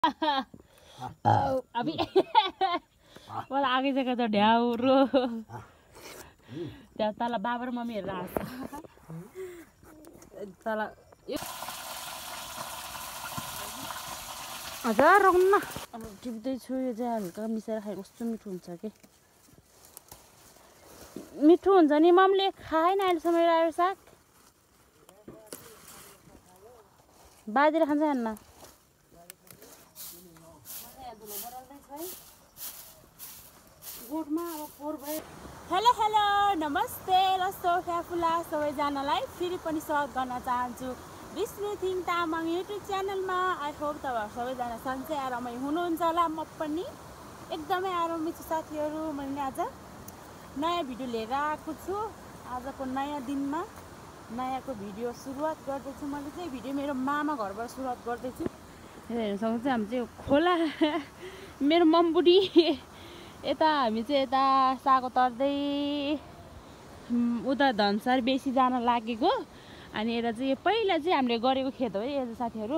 अभी मलाई आगे जग्गा त ढ्याउरो त्यहाँ तल बाबा र मम्मीहरू हाँस्छ तल हजुर रौन अब टिप्दैछु यो चाहिँ हल्का मिसाएर खाए कस्तो मिठो हुन्छ कि मिठो हुन्छ नि मम्मीले खाएन अहिलेसम्म रायो साग बाजेले खान्छ खान्न हेलो हेलो नमस्ते रस्तो फ्याफुला सबैजनालाई फेरि पनि स्वागत गर्न चाहन्छु विष्णु थिङ तामाङ युट्युब च्यानलमा। आई होप तपाईहरु सबैजना सन्चै आरामै हुनुहुन्छ होला। म पनि एकदमै आरामै छु साथीहरू। मैले आज नयाँ भिडियो लिएर आएको छु। आजको नयाँ दिनमा नयाँको भिडियो सुरुवात गर्दैछु। मैले चाहिँ भिडियो मेरो मामा घरबाट सुरुवात गर्दैछु। हेर्न सक्नुहुन्छ हामी चाहिँ खोला मेरो मम्बुडी यता हामी चाहिँ यता सागो तर्दै उता धनसार बेसी जान लागेको। अनि यता चाहिँ पहिला चाहिँ हामीले गरेको खेत हो है साथीहरू।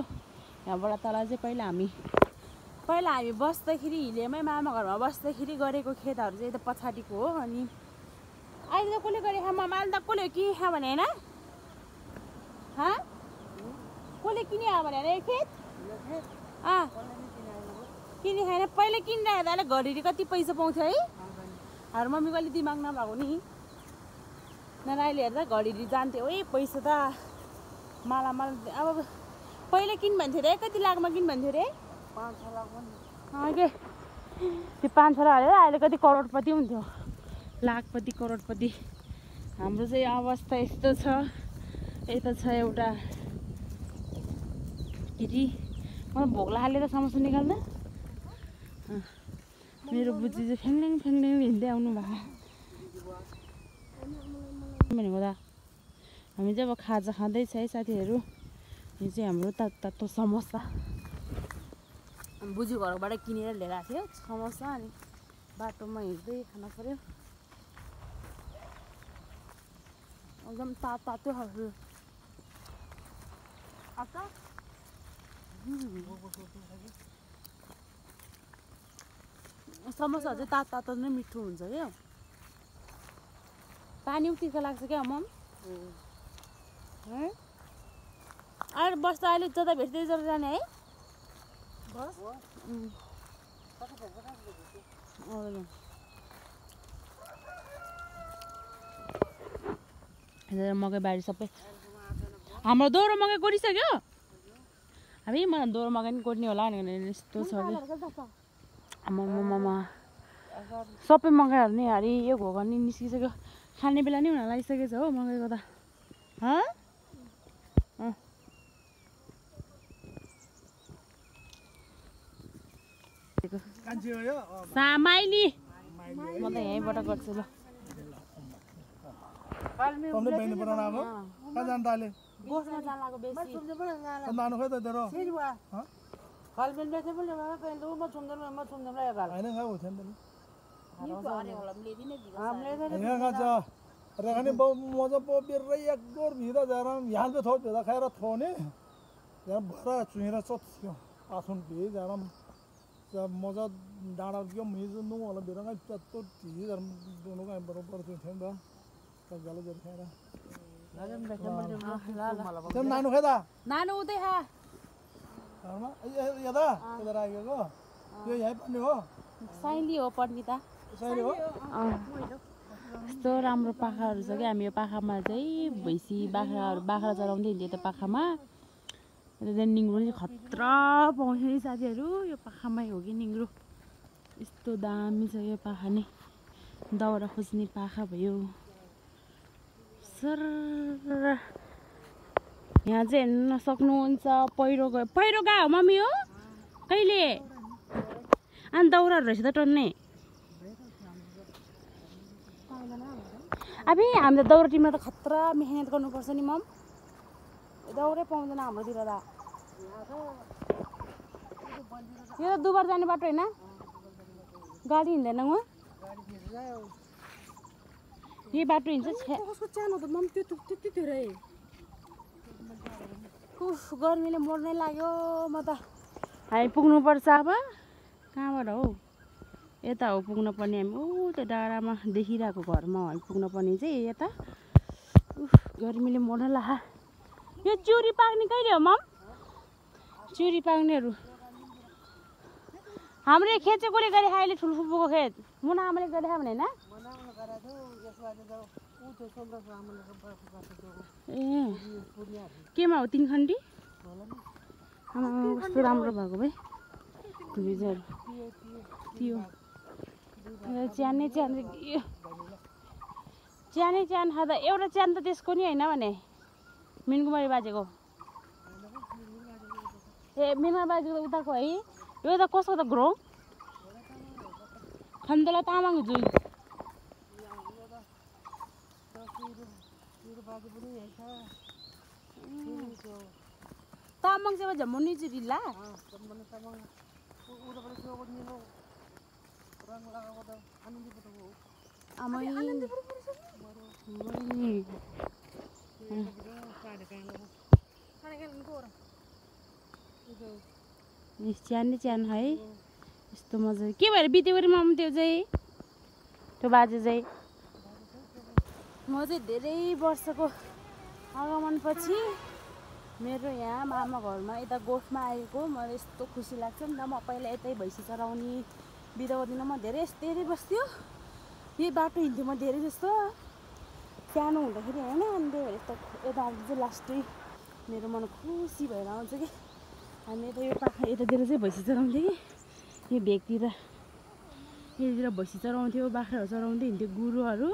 यहाँबाट तल चाहिँ पहिला हामी बस्दाखेरि हिलेमै मामा घरमा बस्दाखेरि गरेको खेतहरू चाहिँ यता पछाडिको हो। अनि अहिले त कसले गरे खामा माल त कसले के खा भने हैन कसले किने खा भने हैन खेत किने खाएन पहिले किनिरहेको अहिले घरिरी कति पैसा पाउँथ्यो है। हाम्रो मम्मीको अलिक दिमाग नभएको नि नर अहिले हेर्दा घरिरी जान्थ्यो है पैसा त मालामाल। अब पहिले किन भन्थ्यो रे कति लाखमा किन भन्थ्यो रे 5-6 लाखमा के त्यो 5-6 लाख हालेर अहिले कति करोडपति हुन्थ्यो लाखपति करोडपति। हाम्रो चाहिँ अवस्था यस्तो छ। यता छ एउटा केटी मलाई भोक लागेर समोसा निकाल्दा मेरो बुच्ची चाहिँ फ्याङ्ल्याङ हिँड्दै आउनु भएको भनेको त। हामी चाहिँ अब खाजा खाँदैछ है साथीहरू। यो चाहिँ हाम्रो तातो समोसा बुझी घरबाट किनेर लिएर आएको थियो समोसा। अनि बाटोमा हिँड्दै खान पर्यो। एकदम तातो खालको समोसा चाहिँ तातो नै मिठो हुन्छ क्या। पानी उतिको लाग्छ क्या मम। अहिले बस त अहिले जता भेट्दै जता जाने है बस। मकै बारी सबै हाम्रो दोहोरो मकै गोडिसक्यो। हामी मलाई दोहोरो मकै नि गोड्ने होला भनेर यस्तो छ कि आमामामा सबै मकैहरू नि हरियो घोगा नि निस्किसक्यो। खाने बेला नि हुन लागिसकेको छ हो मकैको त। सामाइली म त यहीँबाट गर्छु ल। बोस्न जान लाग्यो बेसी रखने मजा पोपिर एक डोर भिदा जरा यहाँ पे थोड़ भिदा खाएर थोने जरा भरा चुनेर चत्यो आथुन भी जरा जब मजा डाँडा क्यों मिज नु वाला बिरंगा चत्तो ती जरा दोनों का बराबर थे बा तब जाले जर खाएरा तुम नानु खादा नानु उतै खा हरमा यदा इधर आ गयो यो यही पढ्ने हो साइली हो पढ्ने त साइली हो। यस्तो राम्रो पाखाहरू छ कि हामी यो पाखामा चाहिँ भैँसी बाख्रा चराउँदै हिँड्यो त पाखामा। यता निङ्ग्रो चाहिँ खतरा पाउँछ नि साथीहरू। यो पाखामै हो कि निङ्ग्रो यस्तो दामी छ यो पाखा नि। दाउरा खोज्ने पाखा भयो सर। यहाँ चाहिँ हेर्न सक्नुहुन्छ पहिरो गयो। पहिरो गयो हो मम्मी हो कहिले अनि दाउराहरू रहेछ त टन्ने। अब हामी त दाउरा टिममा त खतरा मेहनत गर्नुपर्छ नि मम। दाउरै पाउँदैन हाम्रोतिर त। यो त दुबर जाने बाटो होइन गाडी हिँड्दैन वहाँ यही बाटो हिँड्छ। गर्मीले मर्नै लाग्यो म त। हामी पुग्नुपर्छ अब कहाँबाट हौ यता हो पुग्न पर्ने हामी ऊ त्यो डाँडामा देखिरहेको घरमा हामी पुग्न पर्ने चाहिँ यता गर्मीले मर्न ला यो चुरी पाक्ने कहिले हो मम चुरी पाक्नेहरू हाम्रो खेचेकोले गरे अहिले ठुल्फुपूको खेत मुना आमाले गरे भने होइन ए केमा हो 3 खण्डी कस्तो राम्रो भएको भाइ बिजहरू त्यो च्यानै च्यान च्यानै च्यान खाँदा एउटा च्यान त त्यसको नि होइन भने मिनकुमारी बाजेको ए मिनमा बाजेको त उताको है यो त कसको त ग्रो खन्दला तामाङ जुई तामाङ चाहिँ जम्मुनी जिल्ला च्यान च्यान है यस्तो मजा के भएर बित्यो गरी माम त्यो चाहिँ त्यो बाजे चाहिँ म चाहिँ धेरै वर्षको आगमनपछि मेरो यहाँ मामा घरमा यता गोठमा आएको मलाई यस्तो खुसी लाग्छ नि त म पहिला यतै भैँसी चराउने बिदाको दिन म धेरै बस्थ्यो यही बाटो हिँड्थ्यो म धेरै जस्तो सानो हुँदाखेरि होइन अनि त्यही भएर यता आउँदा चाहिँ लास्टै मेरो मन खुसी भएर आउँछ कि हामी यता यो पाखा यतातिर चाहिँ भैँसी चराउँथ्यो कि यो भेगतिर यतातिर भैँसी चराउँथ्यो बाख्राहरू चराउँदै हिँड्थ्यो गुरुहरू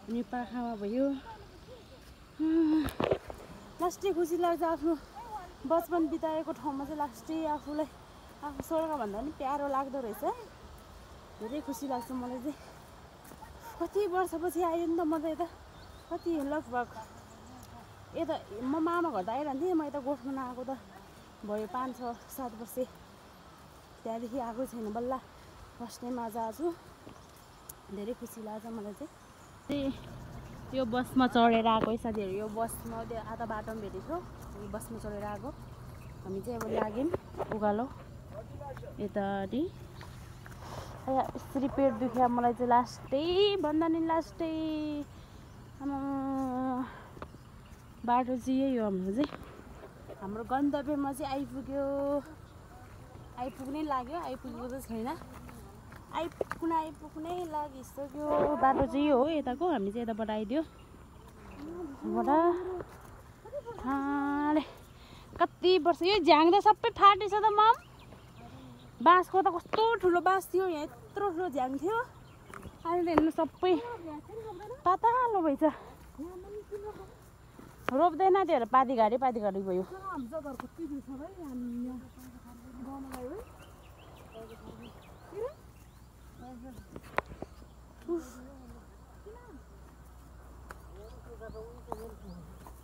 अनि पाखामा भयो लास्टै खुसी लाग्छ आफ्नो बचपन बिताएको ठाउँमा चाहिँ लास्टै आफूलाई आफू स्वर्गभन्दा पनि प्यारो लाग्दो रहेछ धेरै खुसी लाग्छ मलाई चाहिँ कति वर्षपछि आयो नि त म त यता कति लगभग यता म मामा घर त आइरहन्थेँ म यता गोठमा नआएको त भयो 5-6-7 वर्ष त्यहाँदेखि आएको छैन बल्ल फर्स्ट टाइम आज आएको धेरै खुसी लाग्छ मलाई चाहिँ यो बसमा चढेर आएको है साथीहरू यो बसमा त्यो आधा बाटोमा भेटेको यो बसमा चढेर आएको हामी चाहिँ अब लाग्यौँ उकालो यताटी यसरी पेट दुख्यो मलाई चाहिँ लास्टै भन्दा नि लास्टै बाटो चाहिँ यही हो हाम्रो चाहिँ हाम्रो गन्तव्यमा चाहिँ आइपुग्नै लाग्यो आइपुगेको त छैन आइपुग्नै लागिसक्यो बाटो चाहिँ यो हो यताको हामी चाहिँ यताबाट आइदियो कति वर्ष यो झ्याङ त सबै फाटेछ त मम बाँसको त कस्तो ठुलो बाँस थियो यहाँ यत्रो ठुलो झ्याङ थियो अहिले त हेर्नु सबै पातालो भएछ रोप्दैन त्यो पाती घाडी भयो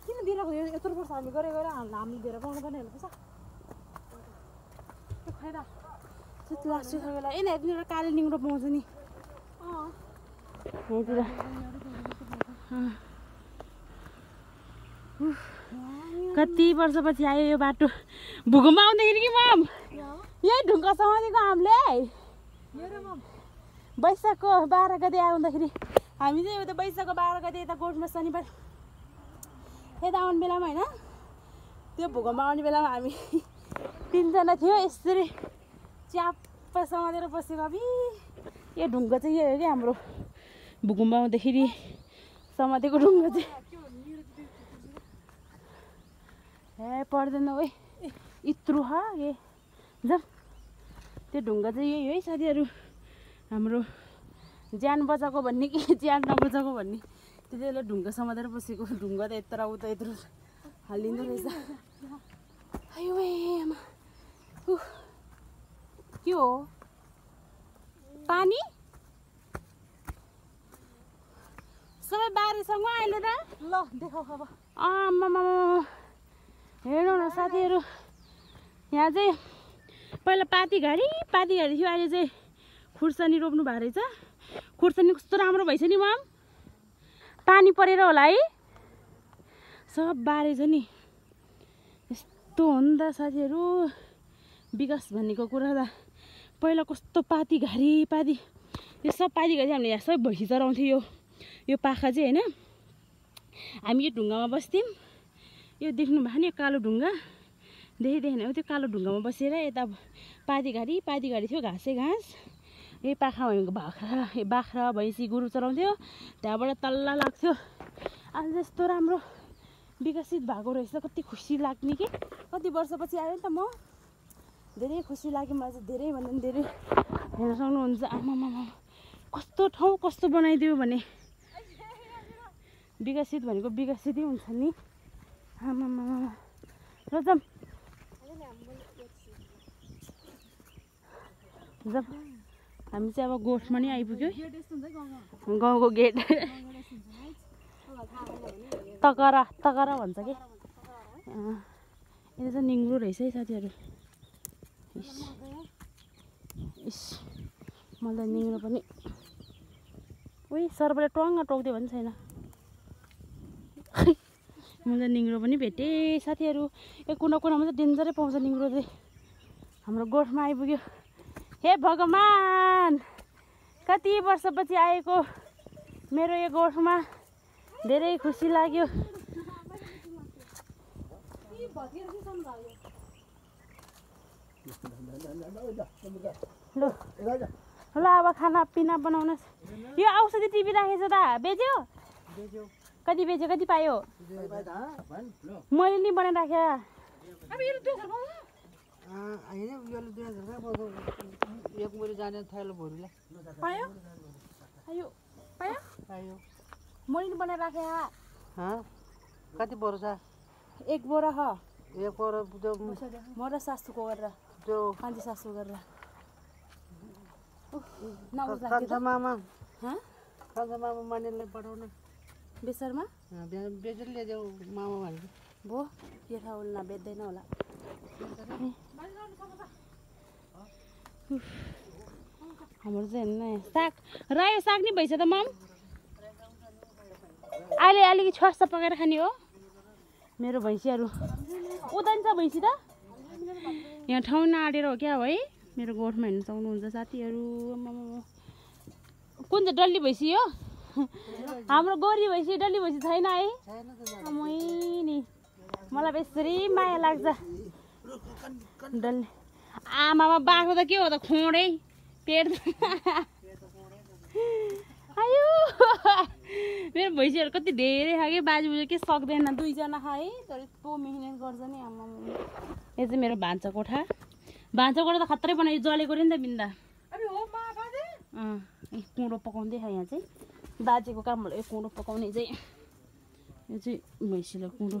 किन दिइरहेको यत्रो वर्ष हामी गरेर हामीले दिएर पाउनु पर्ने हेर्नुपर्छ त्यो खाइदा त्यति लाग्छ सबैलाई ए यहाँतिर काले निङ्ग्रो पाउँछ नि यहाँतिर कति वर्षपछि आयो यो बाटो भूकम्प आउँदाखेरि कि मम यही ढुङ्गा समातेको हामीले वैशाखको 12 गते आउँदाखेरि हामी चाहिँ उता वैशाखको 12 गते यता गोठमा शनिबार यता आउने बेलामा होइन त्यो भूकम्प आउने बेलामा हामी 3 जना थियो यसरी च्याप्प समातेर बसेको अब यो ढुङ्गा चाहिँ यो हो कि हाम्रो भूकम्प आउँदाखेरि समातेको ढुङ्गा चाहिँ ए पर्दैन है यत्रो हा ए जाम त्यो ढुङ्गा चाहिँ यही हो है साथीहरू हाम्रो ज्यान बचाएको भन्ने कि ज्यान नबचाएको भन्ने त्यति बेला ढुङ्गा समातेर बसेको ढुङ्गा त यत्रो उता यत्रो हालिँदो रहेछ आयो आमा के हो पानी सबै बारीसँग अहिले त ल देखाउ अब आमा हेर्नु न साथीहरू यहाँ चाहिँ पहिला पाती घाडी थियो अहिले चाहिँ खुर्सानी रोप्नु भएको रहेछ खुर्सानी कस्तो राम्रो भएछ नि मम पानी परेर होला है सब बारेछ नि यस्तो हो नि त साथीहरू विकास भनेको कुरा त पहिला कस्तो पाती घारी पाती यो सब पाती घारी हामीले यहाँ सबै भैँसी चराउँथ्यो यो पाखा चाहिँ होइन हामी यो ढुङ्गामा बस्थ्यौँ यो देख्नु भएको नि यो कालो ढुङ्गा देखेन त्यो कालो ढुङ्गामा बसेर यता पाती घारी थियो घाँसै घाँस यही पाखा भनेको बाख्रा भैँसी गोरु चलाउँथ्यो त्यहाँबाट तल्ल लाग्थ्यो आज यस्तो राम्रो विकसित भएको रहेछ कति खुसी लाग्ने कि कति वर्षपछि आयो नि त म धेरै खुसी लाग्यो मलाई चाहिँ धेरैभन्दा पनि धेरै हेर्न सक्नुहुन्छ आमामा कस्तो ठाउँ कस्तो बनाइदियो भने विकसित भनेको विकसितै हुन्छ नि आमामा र जाम हामी चाहिँ अब गोठमा नै आइपुग्यो गाउँको गेट तकरा भन्छ कि यो चाहिँ निङ्ग्रो रहेछ है साथीहरू इस मलाई निङ्ग्रो पनि उही सर्पले टङ्ग टोक्दियो भने छैन मलाई निङ्ग्रो पनि भेटेँ साथीहरू यो कुनामा चाहिँ डेन्जरै पाउँछ निङ्ग्रो चाहिँ हाम्रो गोठमा आइपुग्यो हे भगवान् कति वर्षपछि आएको मेरो यो गोठमा धेरै खुसी लाग्यो ल अब खानापिना बनाउन यो औषधि टिभी राखेछ त बेच्यो कति बेच्यो कति पायो मैले नि बनाइराखेँ मैले बनाइराखेँ कति बोरा छ एक बोरा ह एक बोरा म र सासूको गरेर त्यो कान्छी सासू गरेर मामा मानेलाई पठाउन बेसरमा बेचेर ल्याइदेऊ मामा भनेको भो के थाहा होला बेच्दैन होला हाम्रो चाहिँ हेर्नु साग रायो साग नि भइसक्यो त मम अहिले अलिकति छ्वास पकाएर खाने हो मेरो भैँसीहरू उदान्छ भैँसी त यहाँ ठाउँ नआडेर हो क्या है मेरो गोठमा हेर्नु सक्नुहुन्छ साथीहरू कुन चाहिँ डल्ली भैँसी हो हाम्रो गोरी भैँसी डल्ली भैँसी छैन है नि मलाई बेसरी माया लाग्छ डल्ली आमामा बाख्रो त के हो त खोँडै पेट आयो मेरो भैँसीहरू कति धेरै खायो बाजे के सक्दैन दुईजना खाए तर यस्तो मेहनत गर्छ नि आमा यो चाहिँ मेरो भान्सा कोठा त खत्रै बनायो जलेको रे नि त बिन्दा कुँडो पकाउँदै खायो यहाँ चाहिँ बाजेको काम होला यो कुँडो पकाउने चाहिँ यो चाहिँ भैँसीलाई कुँडो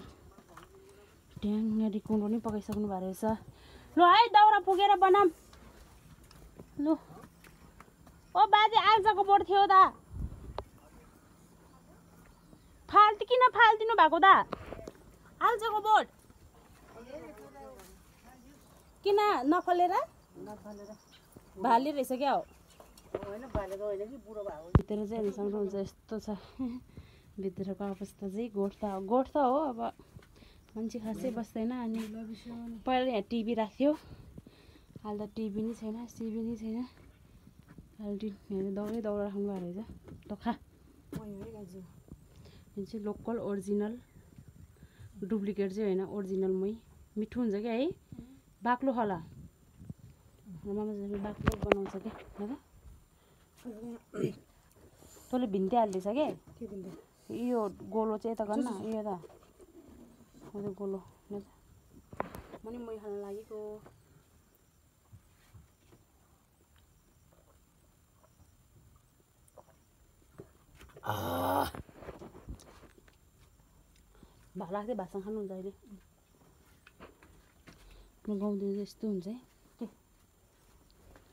ट्याङ्गाडी कुँडो नै पकाइसक्नु भएको रहेछ लु है दाउरा पुगेर बनाम लु ओ बाजे आल्साको बोट थियो त किन फाल्दिनु भएको त आल्साको बोट किन नफलेर भाले रहेछ क्या हो भित्र चाहिँ हेर्न सक्नुहुन्छ यस्तो छ भित्रको अवस्था चाहिँ गोठ त हो अब मान्छे खासै बस्दैन अनि पहिला यहाँ टिभी राख्थ्यो अहिले त टिभी नै छैन सिभी नै छैन अहिले यहाँ दाउरा राख्नु भएको रहेछ त खा यो चाहिँ लोकल ओरिजिनल डुप्लिकेट चाहिँ होइन ओरिजिनल मै मिठो हुन्छ क्या है बाक्लो होला मामाले बाक्लो बनाउँछ क्या दादा तँले भिन्दै हाल्दैछ क्या यो गोलो चाहिँ यता गर्न यो त गोलो म नि मै खान लागेको भात लाग्दै भातसँग खानुहुन्छ अहिले गाउँदैन यस्तो हुन्छ है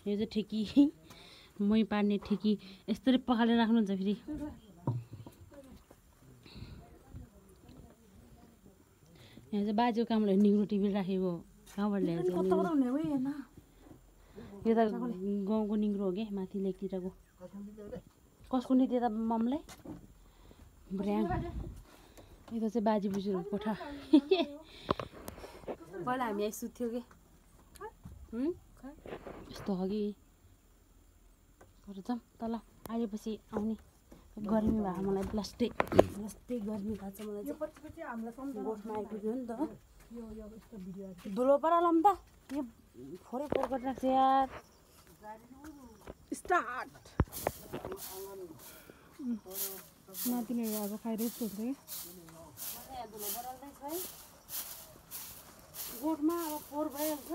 यो चाहिँ ठेकी मै पार्ने ठेकी यस्तरी पकालेर राख्नुहुन्छ फेरि यहाँ चाहिँ बाजेको कामले निग्रो टिभी राखेको कहाँबाट ल्याएर यो त गाउँको निग्रो हो क्या माथि लेकतिरको कसको नि त्यो त ममलाई ब्र्याङ यो चाहिँ बाजे बोजूहरूको कोठा पहिला हामी यहाँ सुत्थ्यो कि यस्तो अघि जाउँ तल आएपछि आउने गर्मी भएको मलाई ब्लास्टै गर्मी भएको छ मलाई गोठमा आइपुग्यो नि त धुलो परालौँ त यो फोरै फोर गरिरहेको छ यार स्टार्ट नातिनीहरू अब खाइरहेको हुन्छ कि धुलो पराल्दैछ है गोठमा अब फोहोर भइहाल्छ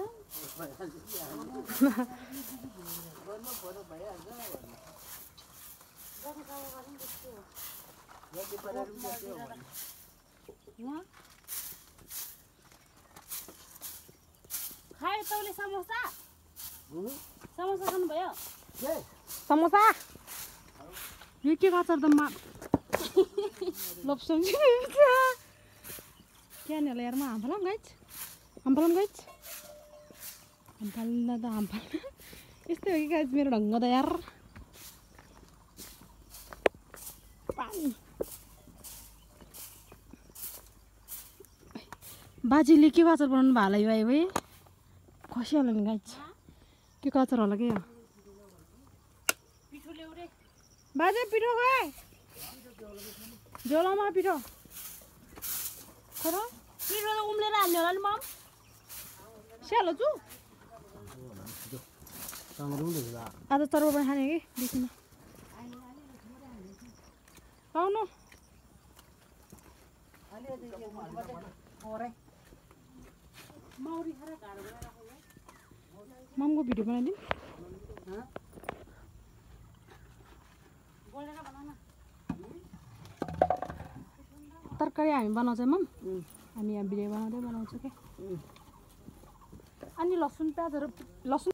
खायो तैँले समोसा समोसा खानुभयो समोसा यो के गर्छ त लोप्सम क्या नि होला यारमा हाम्फालौँ गाइज हाम्फालौँ गाइज हाम्फाल्न त हाम्फाल्न यस्तै हो कि गाइज मेरो ढङ्ग त यार पानी बाजेले के अचार बनाउनु भयो होला यो आयो भाइ खसिहाल्यो नि गाइज के अचार होला के बाजे पिठो गए झोलामा पिठो खर पिठो त उम्लेर हाल्ने होला नि मम स्यालो छु आज तरबो पनि खाने कि बिचमा आउनु ममको भिडियो बनाइदिउँ तरकारी हामी बनाउँछ मम हामी यहाँ भिडियो बनाउँछ क्या अनि लसुन प्याजहरू लसुन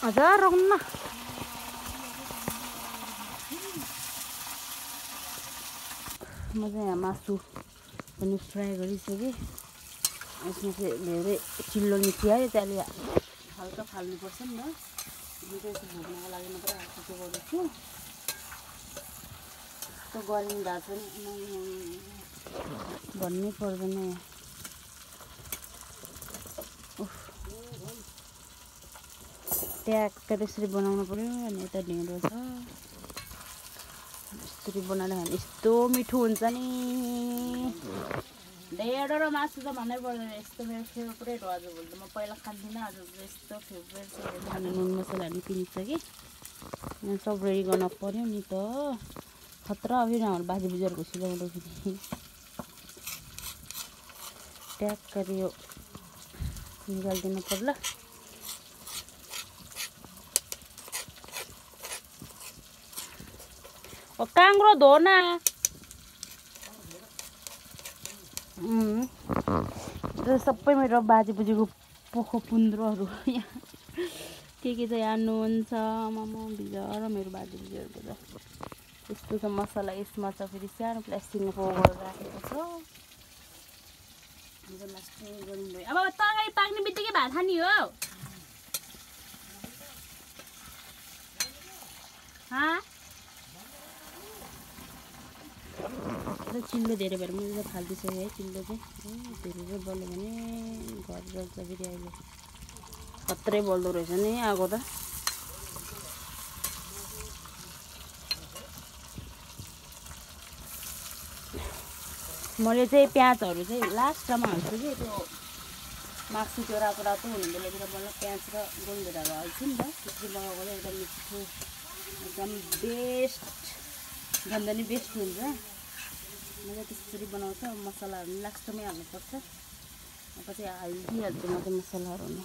हजार रौन म चाहिँ यहाँ मासु पनि फ्राई गरिसकेँ यसमा चाहिँ धेरै चिल्लो मिठी आयो त्यहाँले हल्का फाल्नुपर्छ नि त म चाहिँ यसो भुट्नको लागि मात्रै हाल्छु गर्दैछु त्यो गरिनु भएको छ नि भन्नै पर्दैन ट्याक्क त्यसरी बनाउनु पर्यो अनि यता ढिँडो छ यसरी बनाएर खाने यस्तो मिठो हुन्छ नि ढेँडो र मासु त भन्नै पर्दैन यस्तो मेरो फेभरेट हो आजभोलि त म पहिला खान्थिनँ आज यस्तो फेभरेट छ अनि नुन मसलाहरू किनिन्छ कि यहाँ सब रेडी गर्न पर्यो नि त खतरा फेरि हाम्रो बाजे बुजुहरूको सिलाउँदाखेरि ट्याक्क यो निकालिदिनु पर्ला काङ्ग्रो धोना सबै मेरो बाजे बुजीको पोखो पुन्द्रोहरू यहाँ के चाहिँ हाल्नुहुन्छ आमामा बिजर मेरो बाजे बिजरको त यस्तो छ मसला यसमा चाहिँ फेरि सानो प्लास्टिकमा पोखेर राखेको छ अब तरकारी पाक्ने बित्तिकै भात खाने हो चिल्लो धेरै भएर मैले फाल्दैछु है चिल्लो चाहिँ धेरै बल्यो भने घर जल्छ फेरि अहिले खत्रै बल्दो रहेछ नि आगो त मैले चाहिँ प्याजहरू चाहिँ लास्टमा हाल्छु कि त्यो माक्सी त्यो रातो रातो हुने बेलातिर बल्ल प्याज र गोलभेडाहरू हाल्छु नि त त्यसरी लगाएको चाहिँ एकदम मिठो एकदम बेस्ट गन्ध नि बेस्ट हुन्छ मैले त्यसरी बनाउँछ मसलाहरू पनि लास्टमै हाल्नुपर्छ अब चाहिँ हालिदिइहाल्छु म चाहिँ मसलाहरू नै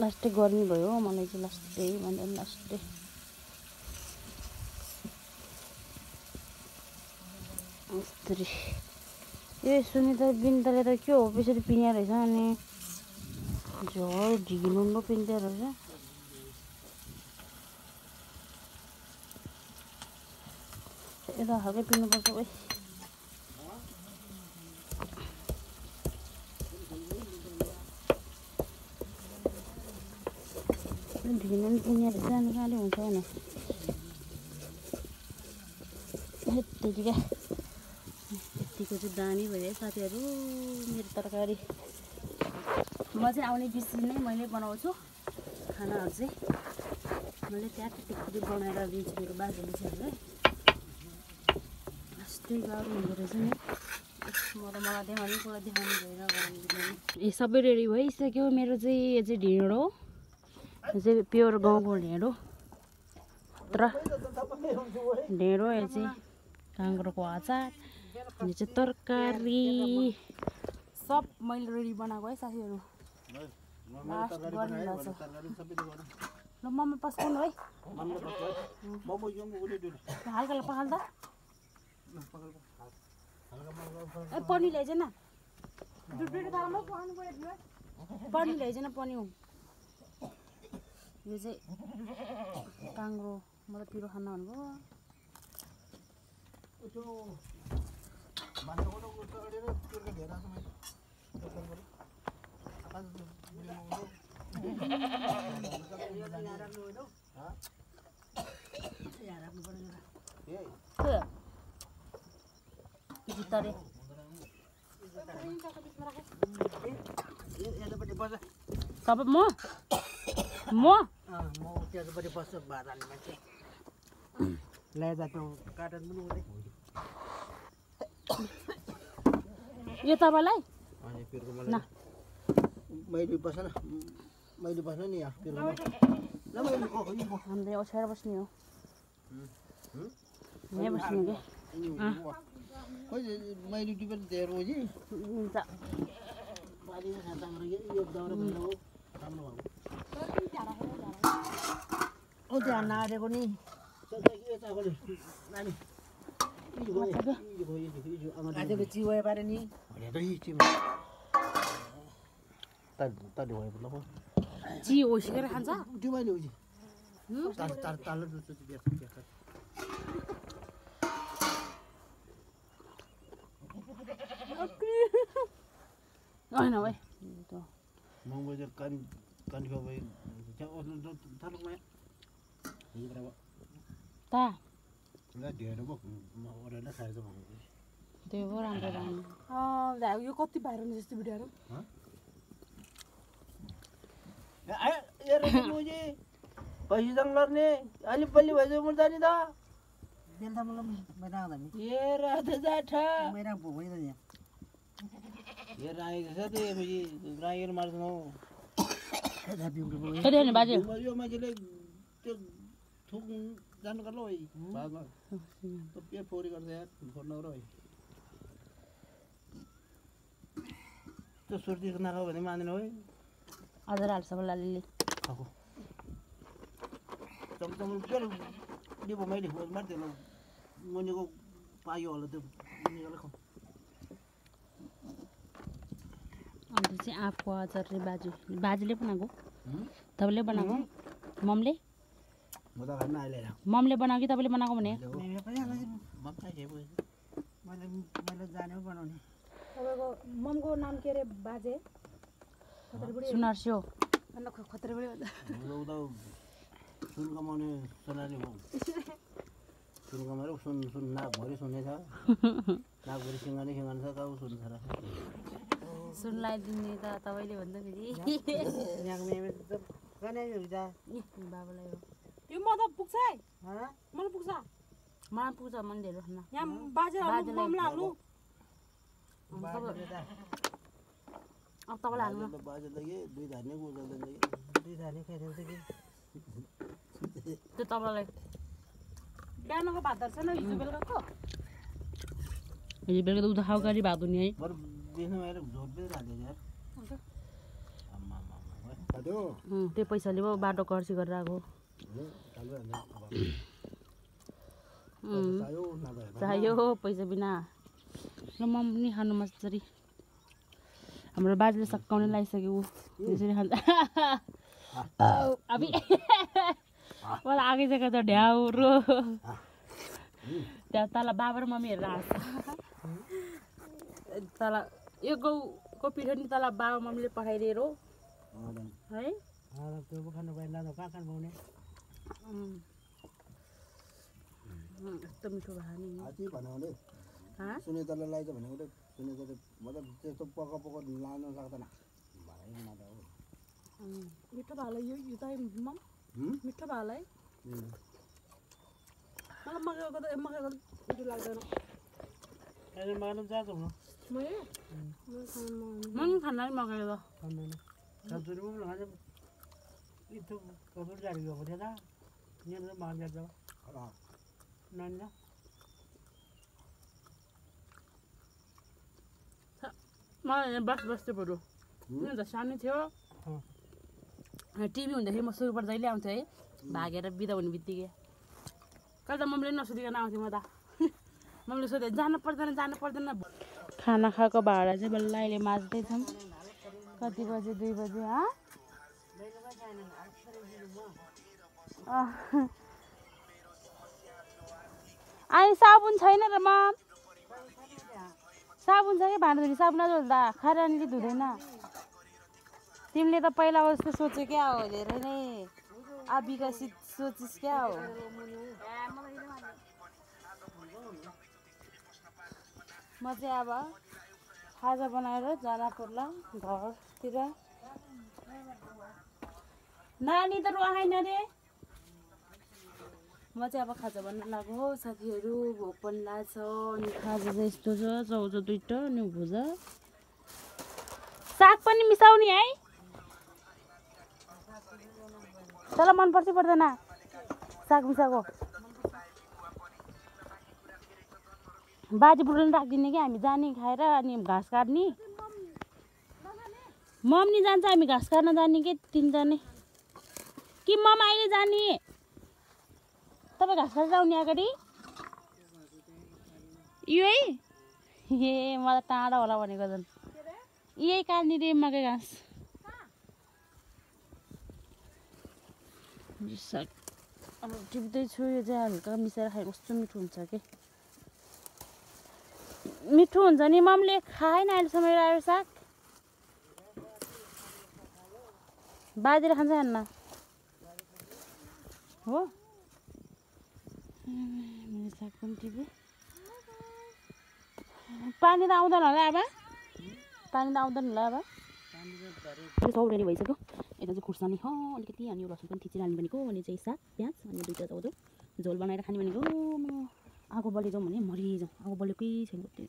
लास्टै गर्मी भयो मलाई चाहिँ लास्टै भन्दा पनि लास्टै यस्तरी ए सुनिता बिन्दाले त के हो त्यसरी पिना रहेछ अनि झोल ढिलो पिन्दा रहेछ यता खालकै पिन्नुपर्छ ओइ ढिलो पनि पिना रहेछ अनि कहाँले हुन्छ भने यतिकै यतिको चाहिँ दामी भयो साथीहरू मेरो तरकारी म चाहिँ आउने बिचमा नै मैले बनाउँछु खानाहरू चाहिँ मैले ट्याक्कै बनाएर दिन्छु मेरो बाजे बिचहरूलाई यस्तै गाह्रो हुँदो रहेछ नि मलाई देखाउने कुरा देखाउनु भएन ए सबै रेडी भइसक्यो मेरो चाहिँ यो चाहिँ ढिँडो यो चाहिँ प्योर गाउँको ढिँडो तर ढिँडो यो चाहिँ काँक्रोको अचार यो चाहिँ तरकारी सब मैले रेडी बनाएको है साथीहरू लास्ट गर्नुपर्छ ल मम्मी पस्काउनु है हल्का पखाल त ए पनिर ल्याइज न पनिर ल्याइज न पनिर यो चाहिँ काङ्ग्रो मतलब पिरो खाना भन्नुभयो Tadi. Kapan mau? Mau? Mau tiada pada pasok baran macam. Lewat tu kadan dulu ni. Yo tavalai. Nah. Mai di pasana. Mai di pasana ni ya. Lama ni kau ni kau. Ande osar bos ni yo. Ni bos ni ke. Kau mai di tiba dero je. Tak. Balik datang lagi. Yo dah orang baru. Kamu baru. Oh jangan ada kau ni. Ada beci wae pada ni. Ada hiji. Tadi wae berapa? Ji oshi kare khansa? Di mana oshi? Tar tu biasa. Oh na wae. Tu. Mau belajar kan di bawah. Jangan taruh mai. Ini berapa? Ta. Enggak dia ada bok. Mau orangnya saya tu. Devo राम्रो राम्रो. ला यो कति बाहिर नि जस्तो भिडियोहरु यार मुझे पैसे जंगलर ने अलि बल्ली भए मुर्दा नि दा बेलता मतलब मैदा आदा नि ये रात जाठा मैदा भोइ दा नि ये राई जैसे तो ये मुझे राई मार सुनो कहिले नि बाजे यो मान्छेले त्यो थुक जानु गर्लो है बादमा तो पेट फोरी गर्छ यार फोन नगर है तो सुर्ती को नखाऊ भने मान्दैन है अझर हाल्छ होला लिली खाऊ चमचम चल दिबो मैले खोज मार्दिन मुनिको पायो होला त्यो मुनिको खाऊ आज चाहिँ आँपको अचार रे बाजुले बनाएको तपाईँले बनाएको ममले म त खान्न अहिले ममले बनाएको कि तपाईँले बनाएको भने मैले जानेको बनाउने तपाईँको ममको नाम के अरे बाजे सुनार्स्यो खतरे बढी उता सुन कमाउने सोनाली हो सुन कमाएर सुन नाकभरि सुनै छ नाकभरि सिँगानी छ त ऊ सुन छ र सुन लगाइदिने त तपाईँले भन्दा फेरि बाबालाई हो यो म त पुग्छ है मलाई पुग्छ मलाई पुग्छ मन धेरै खान यहाँ बाजे ममला हाल्नु अब तपाईँलाई हाल्नु त बाजे त के दुई धाने उजाल्दैन कि दुई धाने खाइदिन्छ कि त्यो तपाईँलाई बिहानको भात छ न हिजो बेलुकाको हिजो बेलुका त उता खाउकारी भात हुने है बरु बेच्नु आएर झोट पनि हाल्यो यार त्यो पैसाले पो बाटो कर्सी गरेर आएको चाहियो पैसा बिना र मम पनि खानु मजाले हाम्रो बाजेले सकाउने लगाइसक्यो ऊ त्यसरी खान्छ अब मलाई आगैसकेको छ ढ्याउरो त्यहाँ तल बाबा र मम्मी हेरेर हाँस्छ तल यो गौको पिठो नि तल बाबा मम्मीले पठाइदिएर है यस्तो मिठो भयो नि सुनेतरलाई लगाइछ भनेको त सुनेतर मतलब त्यस्तो पक्का लानु सक्दैन मिठो भालै यो त मम मिठो भालै मलाई मकैको त मिठो लाग्दैन मन खाना मगायो त मलाई बस्दै पऱ्यो त सानो थियो टिभी हुँदाखेरि म सुरुबाट जहिले आउँथेँ है भागेर बिदा हुने बित्तिकै कहिले त मम्मीले नसोधिकन आउँथेँ म त मम्मीले सोधेँ जानु पर्दैन खाना खाएको भाडा चाहिँ बल्ल अहिले माझ्दैछौँ कति बजे 2 बजे अनि साबुन छैन र म साबुन छ कि भाँडा धुने साबुन नधुँदा खाएर अनि धुँदैन तिमीले त पहिला जस्तो सोच्यो क्या हो धेरै नै अविकसित सोचिस् क्या हो म चाहिँ अब खाजा बनाएर जान पर्ला घरतिर नानी त रुवाएन रे म चाहिँ अब खाजा बनाउन लाग्यो हो साथीहरू भोक पनि लाग्छ अनि खाजा चाहिँ यस्तो छ चाउचाउ 2टा अनि भुजा साग पनि मिसाउने है तल मन पर्छ पर्दैन साग मिसाएको बाजे बुढोले राखिदिने कि हामी जाने खाएर अनि घाँस काट्ने मम नि जान्छ हामी घाँस काट्न जाने कि 3 जना कि मम अहिले जाने तपाईँ घाँस काट्न जाउने अगाडि यो है ए मलाई टाढा होला भनेको झन् यही काट्ने रे मकै घाँस साग अब टिप्दैछु यो चाहिँ हल्का मिसाएर खायो कस्तो मिठो हुन्छ कि मिठो हुन्छ नि ममले खाएन अहिलेसम्म आयो साग बाजेले खान्छ खान्न हो मैले साग पनि टिपेँ पानी त आउँदैन होला अब पानी त आउँदैन होला अब त्यो सौरेनी भइसक्यो यता चाहिँ खुर्सानी अलिकति अनि लसुन पनि थिचिरहनु भनेको अनि चाहिँ साग प्याज अनि 2टा चाउचाउ झोल बनाएर खाने भनेको म आगो बलेजाउँ भने मरिजाउँ आगो बलेकै छैन त्यो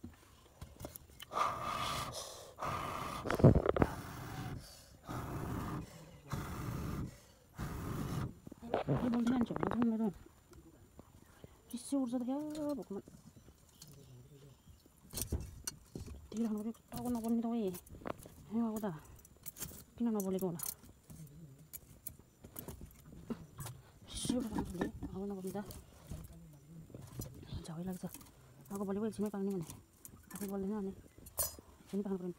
बोल्दैन झोल मेरो चिसो उठ्छ त क्या भोकमा त्यही राख्नु पऱ्यो टाउको नपर्ने तपाईँ आएको त किन नबोलेको होला आगो नपर्ने त झै लाग्छ आगो बलेको एकछिनमै पाक्ने भने आफै बल्दैन अनि एकछिनै पाक्नु पर्ने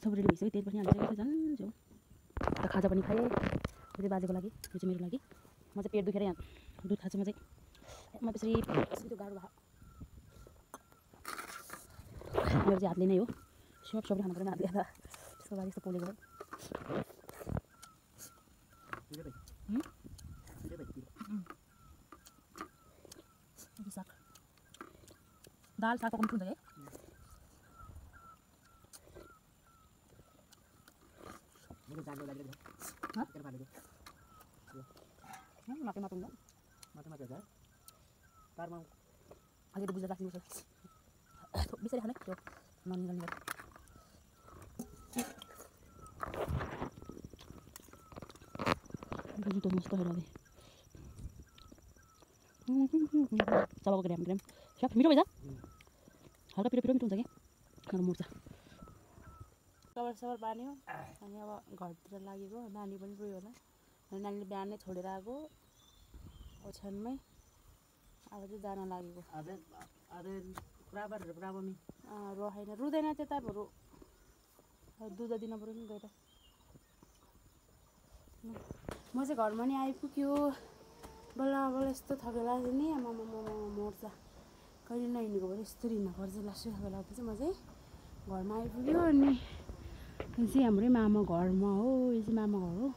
सब रेडी भइसक्यो तेल पनि हालिसकेको छ झन् जो र खाजा पनि खाएँ यो चाहिँ बाजेको लागि यो चाहिँ मेरो लागि म चाहिँ पेट दुखेर यहाँ दुध खान्छु म त्यसरी त्यो गाह्रो भयो मेरो चाहिँ हातले नै हो सब खानु पऱ्यो हातले त्यसको लागि यस्तो पोलेको साग दाल साग पकाउनु हुन्छ है माथि अलिकति बुझ्दा राख्नु बिस्तारै खाने त्यो ननिकाल्ने तो मस्त हेर दे चाबाको ग्राम सब मिठो भएछ हल्का पिरो मिठो हुन्छ क्या मुर्छ सबर बान्यो अनि अब घरतिर लागेको नानी पनि रोयो होला अनि नानीले बिहानै छोडेर आएको ओछ्यानमै अब चाहिँ जान लागेको रहेन रुँदैन त्यता बरु दुध दिन पऱ्यो नि गएर म चाहिँ घरमा नि आइपुग्यो बल्ल यस्तो थकेला नि आमा मर्छ कहिले नहिँडेको भएर यस्तो हिँड्न पर्छ लास्टै थकेला चाहिँ म चाहिँ घरमा आइपुग्यो अनि यो चाहिँ हाम्रै मामा घरमा हो यो चाहिँ मामा घर हो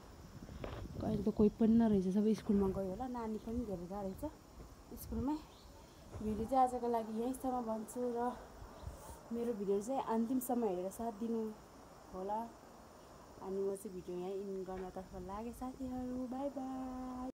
अहिले त कोही पनि नरहेछ सबै स्कुलमा गयो होला नानी पनि धेरै गएको रहेछ स्कुलमै भिडियो चाहिँ आजको लागि यहीँसम्म भन्छु र मेरो भिडियो चाहिँ अन्तिमसम्म हेरेर साथ दिनु होला अनि म चाहिँ भिडियो यहाँ इन गर्नतर्फ लागेँ साथीहरू बाई बाई।